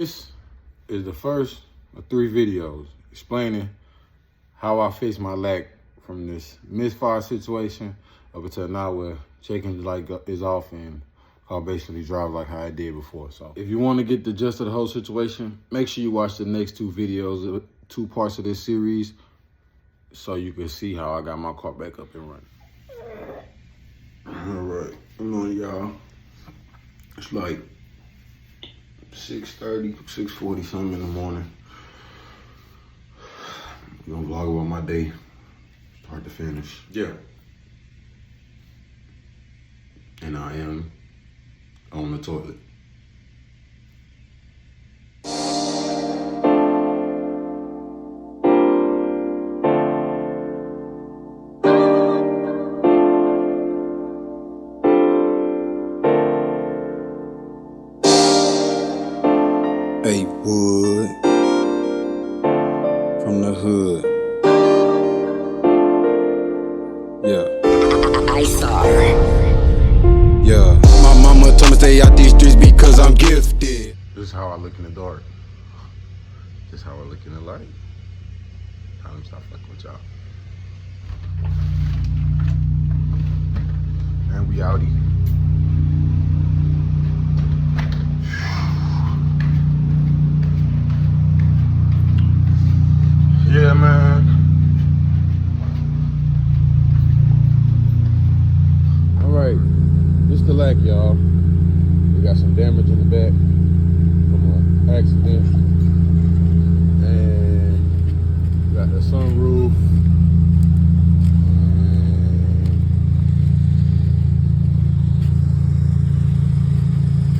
This is the first of 3 videos explaining how I fixed my lack from this misfire situation up until now where checking light is off and I'll basically drive like how I did before. So if you want to get the gist of the whole situation, make sure you watch the next 2 videos, 2 parts of this series, so you can see how I got my car back up and running. All right, come on, y'all. It's like 6:30, 6:40 something in the morning. I'm gonna vlog about my day, start to finish. Yeah. And I am on the toilet. Hey, Wood, from the hood. Yeah. I saw her. Yeah. My mama told me stay out these streets because I'm gifted. This is how I look in the dark. This is how I look in the light. I'm stop fucking with y'all. And we outie. Yeah, man. All right, this the lack, y'all. We got some damage in the back from an accident, and we got the sunroof, and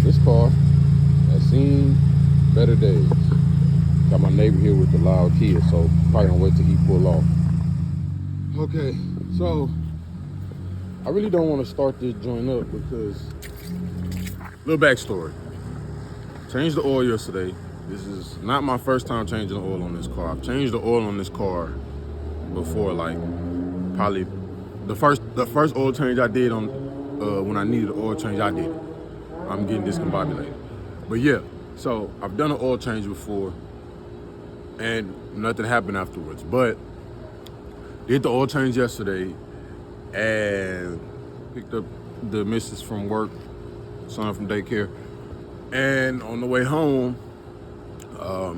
this car has seen better days. Got my neighbor here with the loud kids, so probably gonna wait till he pull off. Okay, so I really don't want to start this joint up because, little backstory. Changed the oil yesterday. This is not my first time changing the oil on this car. I've changed the oil on this car before, like probably the first oil change I did on when I needed an oil change, I did it. I'm getting discombobulated. But yeah, so I've done an oil change before and nothing happened afterwards. But did the oil change yesterday and picked up the missus from work, son from daycare. And on the way home,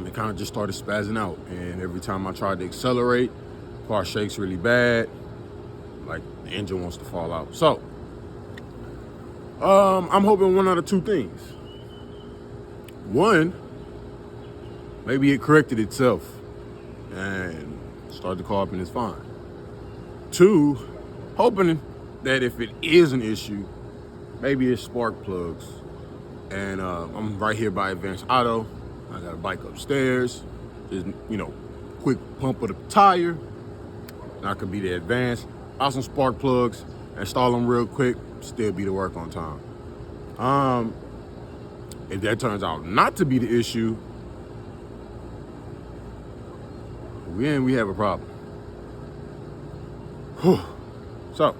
it kind of just started spazzing out. And every time I tried to accelerate, car shakes really bad. Like the engine wants to fall out. So, I'm hoping one out of 2 things. One, maybe it corrected itself and started the car up and it's fine. 2, hoping that if it is an issue, maybe it's spark plugs. And I'm right here by Advanced Auto. I got a bike upstairs. Just, quick pump of the tire. And I could be the Advanced. Out some spark plugs, install them real quick, still be to work on time. If that turns out not to be the issue, then we have a problem. Whew. So,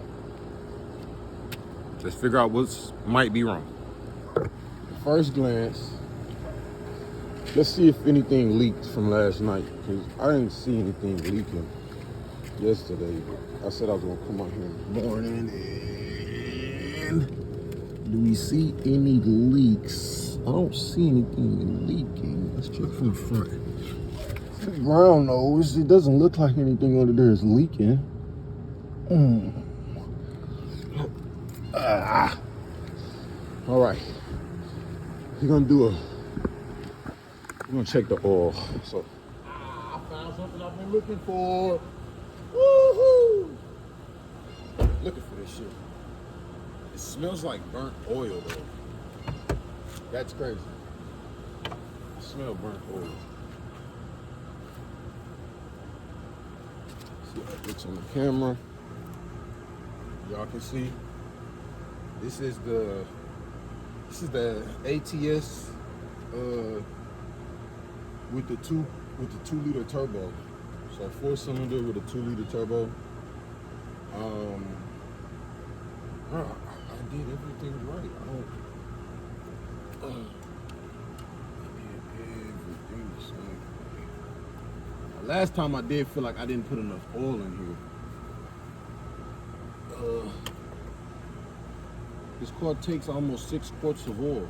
let's figure out what might be wrong. First glance, let's see if anything leaked from last night, because I didn't see anything leaking yesterday. But I said I was gonna come out here in the morning, and do we see any leaks? I don't see anything leaking. Let's check from the front. The ground nose, it doesn't look like anything under there is leaking. All right. We're gonna check the oil. So I found something I've been looking for. Woohoo! Looking for this shit. It smells like burnt oil though. That's crazy. I smell burnt oil. See how it looks on the camera. Y'all can see. This is the ATS with the 2-liter turbo. So 4-cylinder with a 2-liter turbo. I did everything right. I don't. Maybe it last time I did feel like I didn't put enough oil in here. This car takes almost 6 quarts of oil.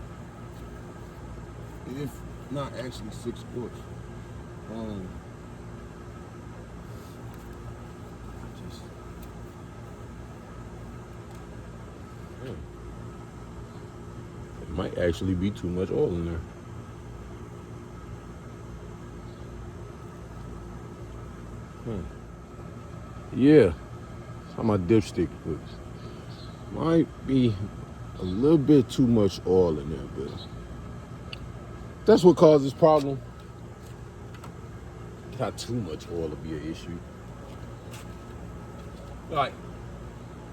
If not actually 6 quarts. It might actually be too much oil in there. Yeah, that's how my dipstick looks. Might be a little bit too much oil in there, but that's what caused this problem. Not too much oil to be an issue. Like,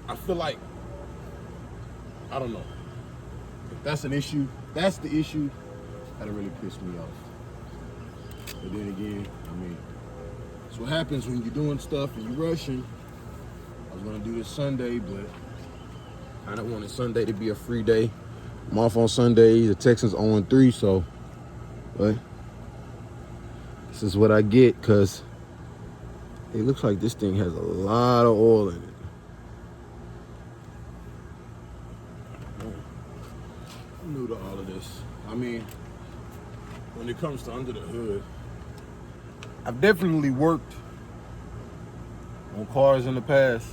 I feel like, I don't know. If that's an issue, that's the issue that'll really piss me off. But then again, I mean, that's what happens when you're doing stuff and you're rushing. I was gonna do this Sunday, but I don't want Sunday to be a free day. I'm off on Sundays. The Texans 0-3, so, but this is what I get, because it looks like this thing has a lot of oil in it. I'm new to all of this. I mean, when it comes to under the hood, I've definitely worked on cars in the past.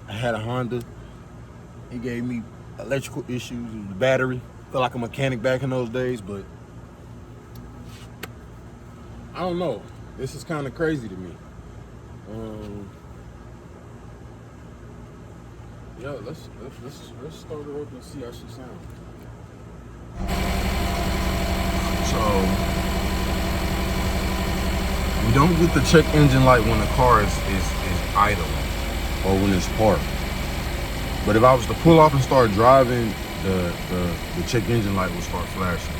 I had a Honda. It gave me electrical issues with the battery. Felt like a mechanic back in those days, but I don't know. This is kind of crazy to me. Yeah, let's start her up and see how she sounds. So you don't get the check engine light when the car is idle or when it's parked. But if I was to pull off and start driving, the check engine light will start flashing.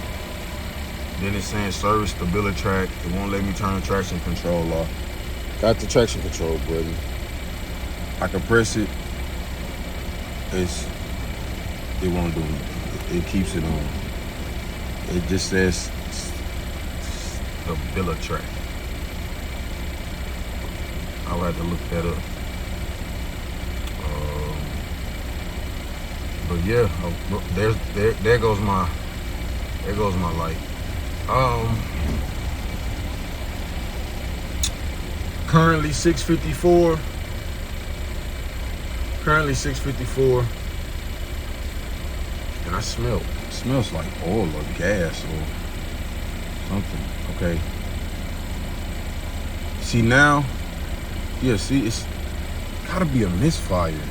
Then it's saying service StabiliTrak. It won't let me turn the traction control off. Got the traction control button. I can press it. It won't do it. It keeps it on. It just says StabiliTrak. I'll have to look that up. But yeah, there goes my light. Currently 6:54. And it smells like oil or gas or something. Okay. See now? Yeah, see, it's gotta be a misfire.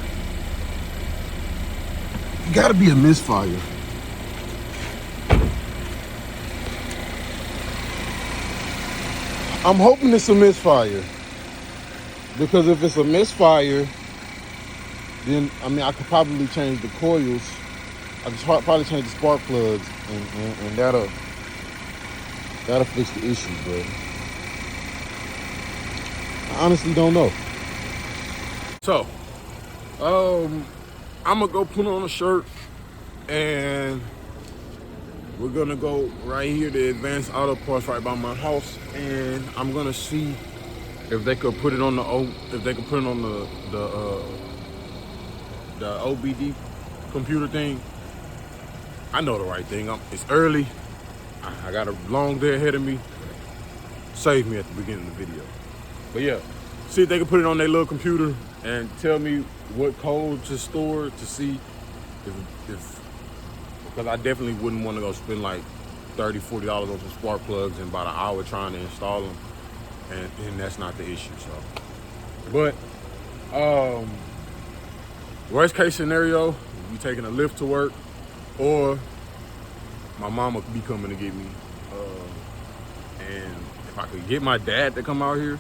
It gotta be a misfire. I'm hoping it's a misfire. Because if it's a misfire, then, I mean, I could probably change the coils. I could probably change the spark plugs, and that'll fix the issue, but I honestly don't know. So, I'm gonna go put on a shirt, and we're gonna go right here to Advanced Auto Parts right by my house, and I'm gonna see if they could put it on the OBD computer thing. I know the right thing. It's early. I got a long day ahead of me. Save me at the beginning of the video. But yeah, see if they can put it on their little computer and tell me what code to store to see if because I definitely wouldn't want to go spend like $30, $40 on some spark plugs and about an hour trying to install them. And that's not the issue, so. But, worst case scenario, we taking a Lyft to work, or my mama could be coming to get me. And if I could get my dad to come out here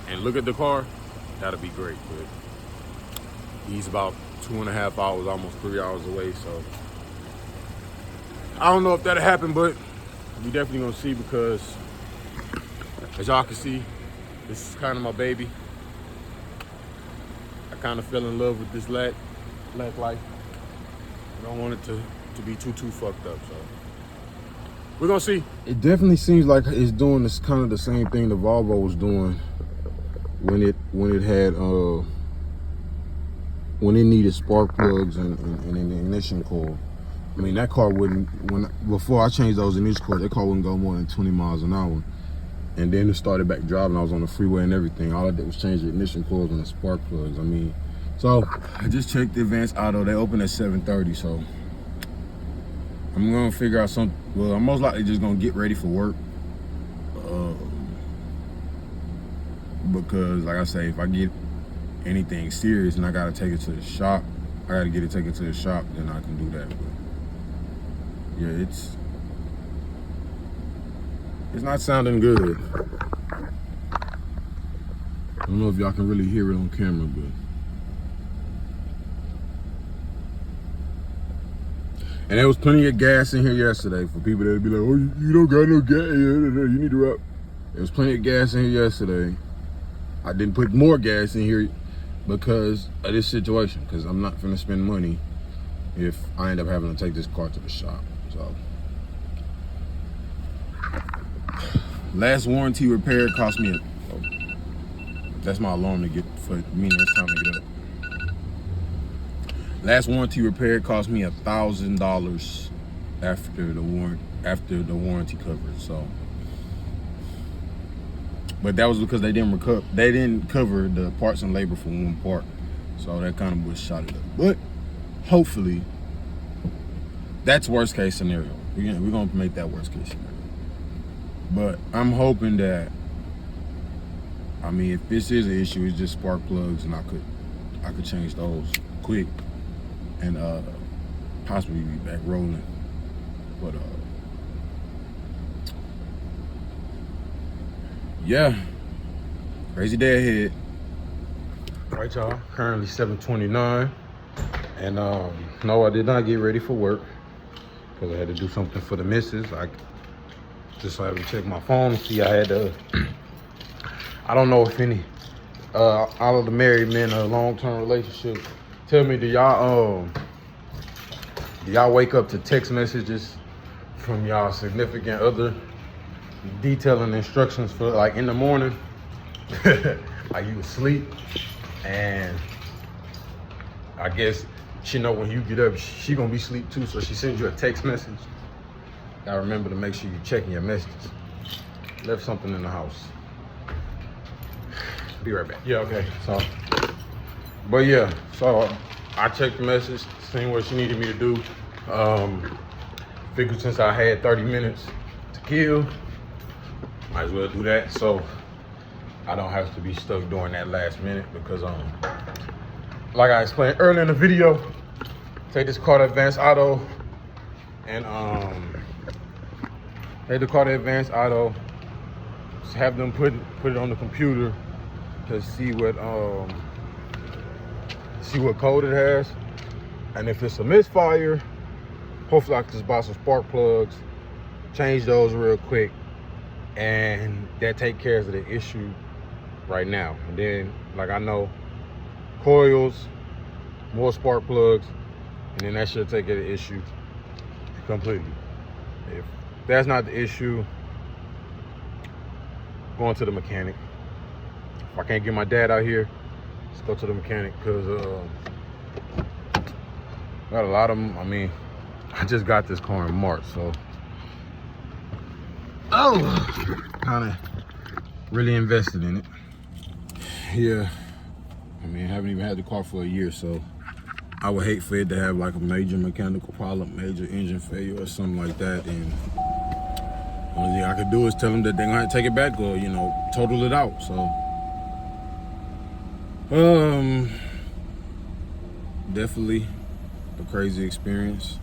and look at the car, that'd be great. But he's about 2.5 hours, almost 3 hours away, so. I don't know if that'll happen, but we definitely gonna see, because as y'all can see, this is kind of my baby. I kind of fell in love with this lat life. I don't want it to be too fucked up, so We're gonna see. It definitely seems like it's doing this kind of the same thing the Volvo was doing when it had when it needed spark plugs and an ignition coil. I mean, that car wouldn't, before I changed those ignition coils, that car wouldn't go more than 20 miles an hour. And then it started back driving. I was on the freeway and everything. All I did was change the ignition coils and the spark plugs. I mean, so I just checked the Advanced Auto. They open at 7:30, so I'm gonna figure out something. Well, I'm most likely just gonna get ready for work. Because like I say, if I get anything serious and I gotta take it to the shop, I gotta get it taken to the shop, then I can do that. But yeah, it's not sounding good. I don't know if y'all can really hear it on camera, but and there was plenty of gas in here yesterday for people that'd be like, oh, you don't got no gas, you need to wrap. There was plenty of gas in here yesterday. I didn't put more gas in here because of this situation, because I'm not gonna spend money if I end up having to take this car to the shop. So last warranty repair cost me that's my alarm to get for me. It's time to get up. Last warranty repair cost me $1,000 after the warranty coverage. So, but that was because they didn't cover the parts and labor for one part. So that kind of was shot it up. But hopefully, that's worst case scenario. We're gonna make that worst case scenario. But I'm hoping that, I mean, if this is an issue, it's just spark plugs, and I could change those quick and possibly be back rolling. But yeah, crazy day ahead. All right, y'all, currently 7:29, and no, I did not get ready for work because I had to do something for the missus. I just so I had to check my phone and see. I had to, I don't know if any all of the married men in a long-term relationship, tell me, do y'all wake up to text messages from y'all significant other detailing instructions for like in the morning? Like you asleep, and I guess she know when you get up, she gonna be asleep too, so she sends you a text message. Gotta remember to make sure you're checking your messages. Left something in the house. Be right back. Yeah, okay. So, but yeah, so I checked the message, seen what she needed me to do. Figured since I had 30 minutes to kill, might as well do that. So I don't have to be stuck during that last minute because like I explained earlier in the video, take this car to Advanced Auto and take the car to Advanced Auto, just have them put it on the computer to see what code it has, and if it's a misfire, hopefully I can just buy some spark plugs, change those real quick, and that take care of the issue right now. And then, like, I know coils, more spark plugs, and then that should take care of the issue completely. If that's not the issue, going to the mechanic. If I can't get my dad out here, let's go to the mechanic, because got a lot of them. I mean, I just got this car in March, so kind of really invested in it. Yeah, I mean, I haven't even had the car for a year, so I would hate for it to have like a major mechanical problem, major engine failure or something like that, and only thing I could do is tell them that they're gonna have to take it back or, you know, total it out. So definitely a crazy experience.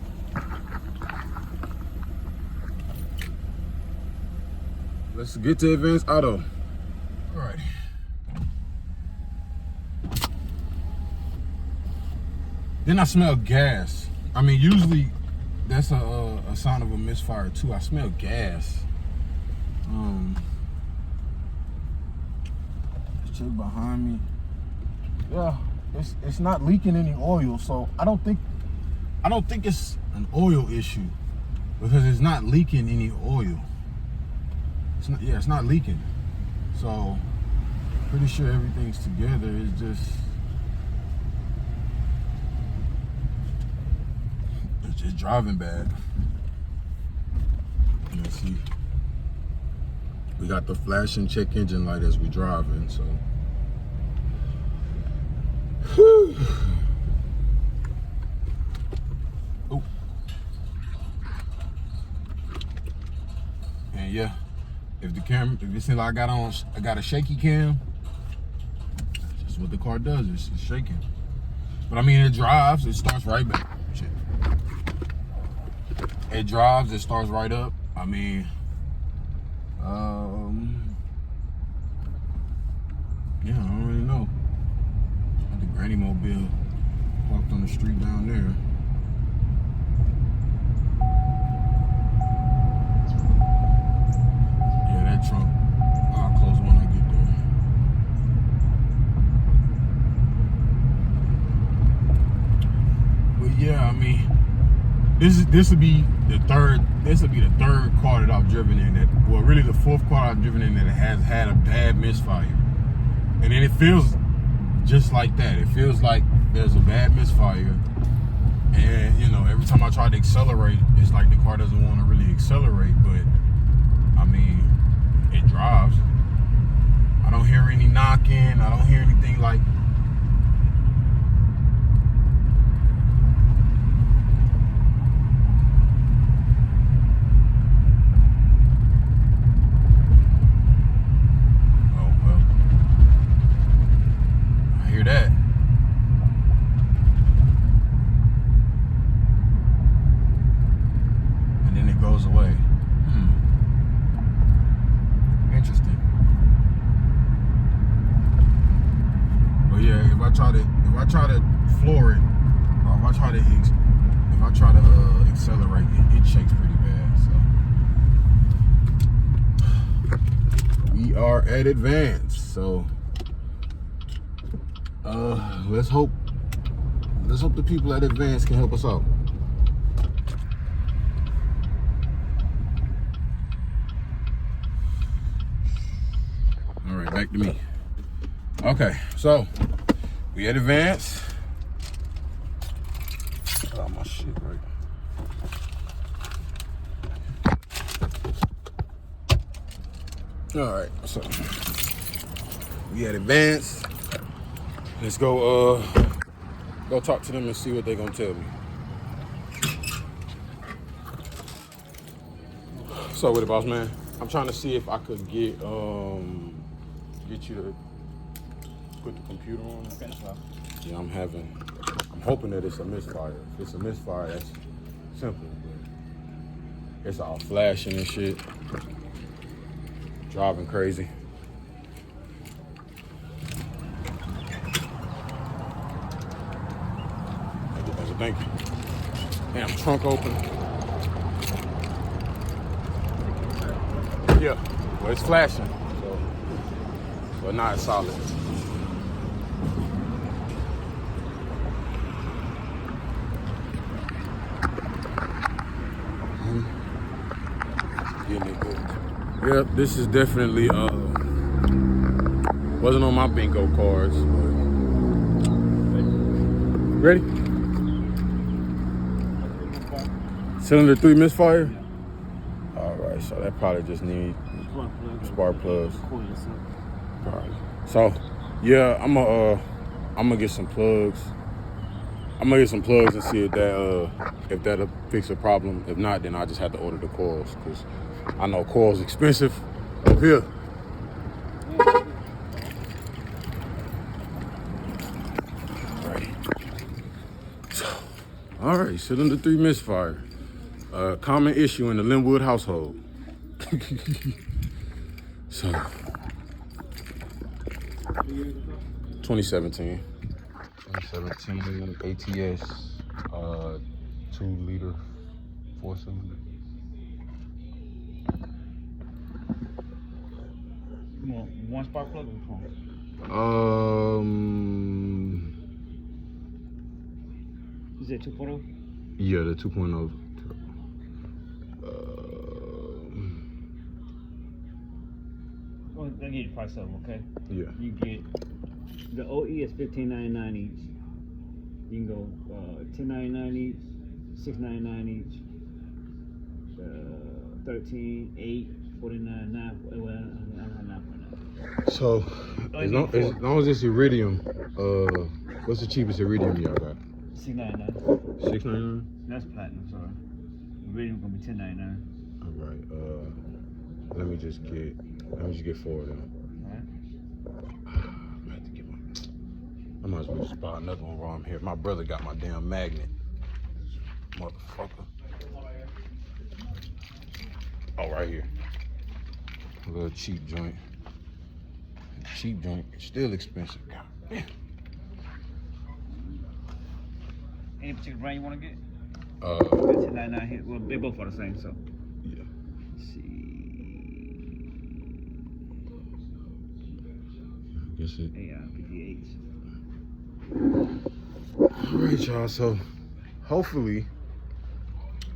Let's get to Advanced Auto. All right. Then I smell gas. I mean, usually that's a sign of a misfire too. I smell gas. Let's check behind me. Yeah, it's not leaking any oil, so I don't think it's an oil issue. because it's not leaking any oil. It's not, yeah, it's not leaking. So pretty sure everything's together. It's just driving bad. You know, see, we got the flashing check engine light as we driving, so. Whew. Oh. And yeah, if the camera, if it seems like I got a shaky cam, that's what the car does. It's shaking. But I mean, it drives. It starts right back. Shit. It drives. It starts right up. I mean, yeah, I don't really know. The Granny Mobile parked on the street down there. Yeah, that trunk. I'll close when I get there. But yeah, I mean, this would be the third car that I've driven in that, well, really the fourth car I've driven in that has had a bad misfire. And then it feels just like that. It feels like there's a bad misfire. And, you know, every time I try to accelerate, it's like the car doesn't want to really accelerate. But, I mean, it drives. I don't hear any knocking. I don't hear anything like... that. And then it goes away. Interesting. But yeah, if I try to floor it, or if I try to accelerate, it shakes pretty bad. So we are at Advance. So let's hope the people at Advance can help us out. All right, back to me. Okay, so we at Advance. Oh, my shit right. All right, so we at Advance. Let's go talk to them and see what they're gonna tell me. So with it, boss man, I'm trying to see if I could get you to put the computer on. Okay, that's fine. Yeah, I'm hoping that it's a misfire. If it's a misfire, that's simple, but it's all flashing and shit. Driving crazy. Thank you. Damn, trunk open. Yeah, well, it's flashing, so not solid. Getting it good. Yep, this is definitely wasn't on my bingo cards. Ready? Cylinder 3 misfire? All right, so that probably just need spark plugs. All right, so yeah, I'm gonna get some plugs. I'm gonna get some plugs and see if that'll fix the problem. If not, then I just have to order the coils, because I know coils expensive up here. All right, cylinder 3 misfire. Common issue in the Linwood household. So, 2017 ATS, 2-liter 4-cylinder. You want one spark plug or which one? Is it 2.0? Yeah, the 2.0. Well, they get you price up, okay? Yeah. You get the OE is $15.99 each. You can go $10.99 each, $6.99 each, 13, 8, 49, 9. Well, I'm not 9.9. So as long as it's iridium, what's the cheapest iridium y'all got? $6.99. $6.99. That's platinum, sorry. Iridium gonna be $10.99. All right. Let me just get 4 of them. Alright. I'm gonna have to get one. I might as well just buy another one while I'm here. My brother got my damn magnet. Motherfucker. Oh, right here. A little cheap joint. Cheap joint, still expensive. God damn. Any particular brand you want to get? $10.99 here. Well, they both are the same, so. Yeah. Let's see. I guess it. AI-58s. All right, y'all. So hopefully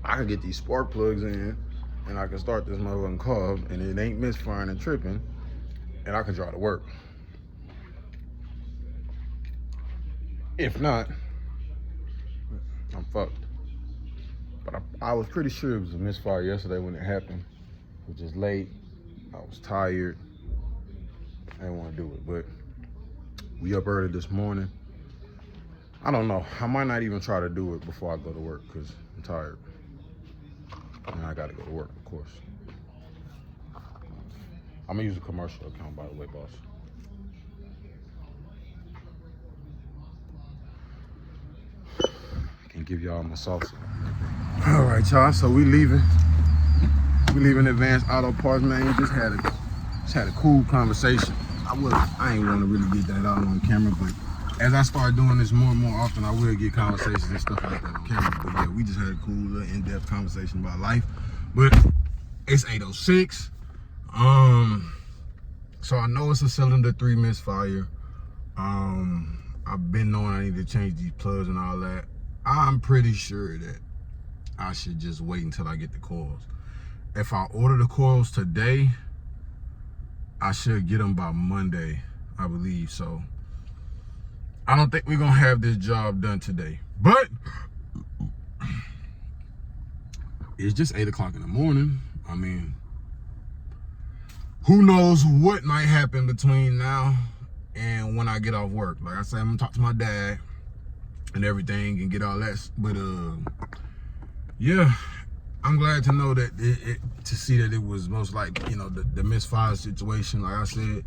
I can get these spark plugs in and I can start this motherfucking car and it ain't misfiring and tripping and I can drive to work. If not, I'm fucked. But I was pretty sure it was a misfire yesterday when it happened. It was just late. I was tired. I didn't want to do it, but we up early this morning. I don't know. I might not even try to do it before I go to work because I'm tired. And I got to go to work, of course. I'm going to use a commercial account, by the way, boss. I can give y'all my salsa. All right, y'all. So we leaving. We leaving Advanced Auto Parts, man. Just had a cool conversation. I ain't want to really get that out on camera, but as I start doing this more and more often, I will get conversations and stuff like that on camera. But yeah, we just had a cool little in-depth conversation about life. But it's 8:06. So I know it's a cylinder 3 misfire. I've been knowing I need to change these plugs and all that. I'm pretty sure that I should just wait until I get the coils. If I order the coils today, I should get them by Monday, I believe. So I don't think we're gonna have this job done today, but it's just 8 o'clock in the morning. I mean, who knows what might happen between now and when I get off work. Like I said, I'm gonna talk to my dad and everything and get all that. But yeah, I'm glad to know that to see that it was most likely, you know, the misfire situation. Like I said,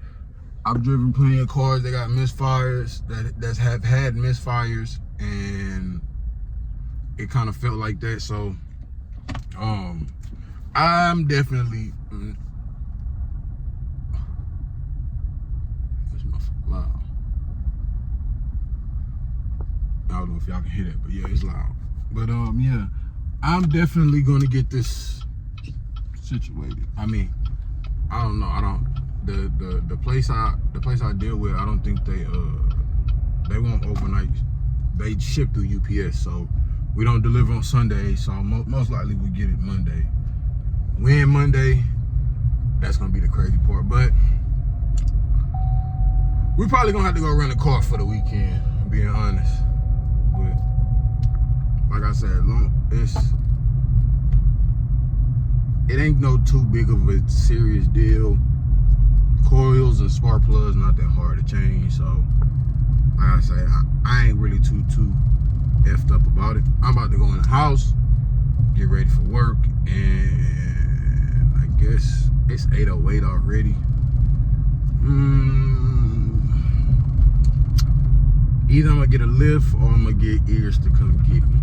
I've driven plenty of cars that got misfires, that have had misfires, and it kind of felt like that. So I'm definitely this motherfucker loud. I don't know if y'all can hear that, but yeah, it's loud. But yeah, I'm definitely gonna get this situated. I mean, I don't know. The place I deal with, I don't think they won't overnight. They ship through UPS, so we don't deliver on Sunday. So most likely we get it Monday. When Monday, that's gonna be the crazy part. But we probably gonna have to go rent a car for the weekend, being honest. But like I said, it ain't no too big of a serious deal. Coils and spark plugs not that hard to change, so like I say, I ain't really too effed up about it. I'm about to go in the house, get ready for work, and I guess it's 8:08 already. Either I'm gonna get a lift or I'm gonna get Ears to come get me.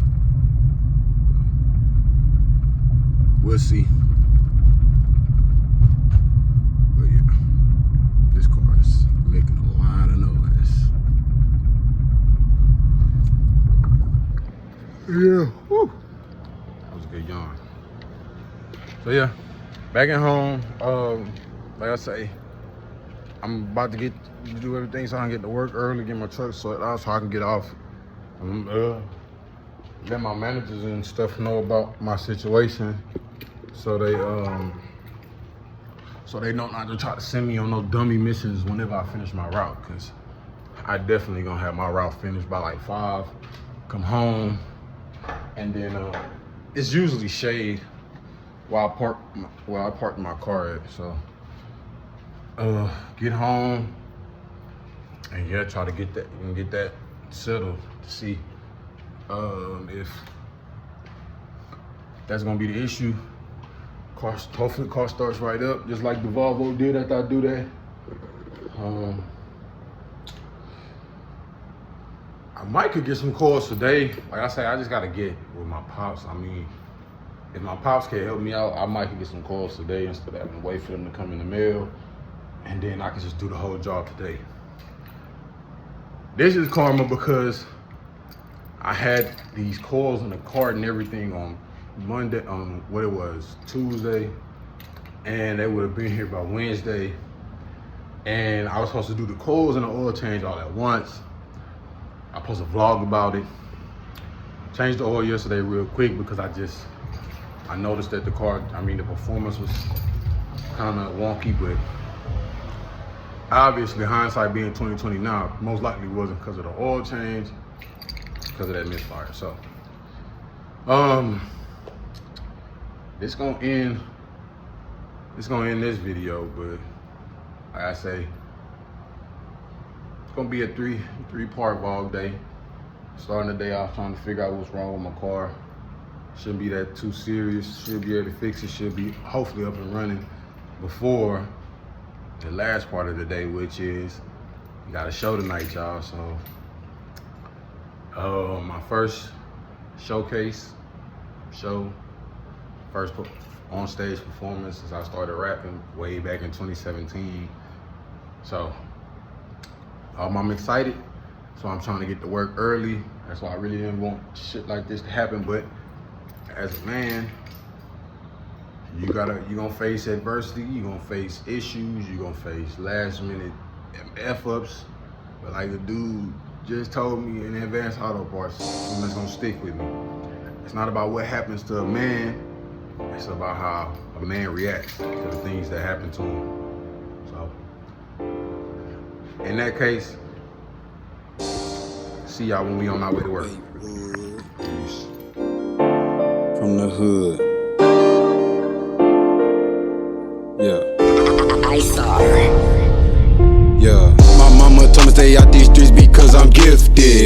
We'll see. But yeah, this car is making a lot of noise. Yeah, whew. That was a good yawn. So yeah, back at home. Like I say, I'm about to do everything so I can get to work early, get my truck sorted out so I can get off. Let my managers and stuff know about my situation, so they so they know not to try to send me on no dummy missions whenever I finish my route, because I definitely gonna have my route finished by like 5, come home, and then it's usually shade where I park my car at. So get home and yeah, try to get that settled to see if that's gonna be the issue. Hopefully the car starts right up, just like the Volvo did after I do that. I might could get some calls today. Like I say, I just gotta get with my pops. I mean, if my pops can help me out, I might could get some calls today instead of having to wait for them to come in the mail. And then I can just do the whole job today. This is karma because I had these calls in the cart and everything on Monday, Tuesday, and they would have been here by Wednesday. And I was supposed to do the coils and the oil change all at once. I supposed to vlog about it. Changed the oil yesterday real quick because I noticed that the performance was kind of wonky, but obviously hindsight being 2020 now, most likely wasn't because of the oil change, because of that misfire. So, It's gonna end this video, but like I say, it's gonna be a three-part vlog day. Starting the day off trying to figure out what's wrong with my car. Shouldn't be that too serious. Should be able to fix it. Should be hopefully up and running before the last part of the day, which is you got a show tonight, y'all. So my first first on stage performance since I started rapping way back in 2017. So I'm excited. So I'm trying to get to work early. That's why I really didn't want shit like this to happen. But as a man, you're gonna face adversity, you're gonna face issues, you're gonna face last minute F-ups. But like the dude just told me in Advanced Auto Parts, something that's gonna stick with me. It's not about what happens to a man, it's about how a man reacts to the things that happen to him. So in that case, see y'all when we on our way to work. From the hood. Yeah. I saw. Yeah. My mama told me stay out these streets because I'm gifted.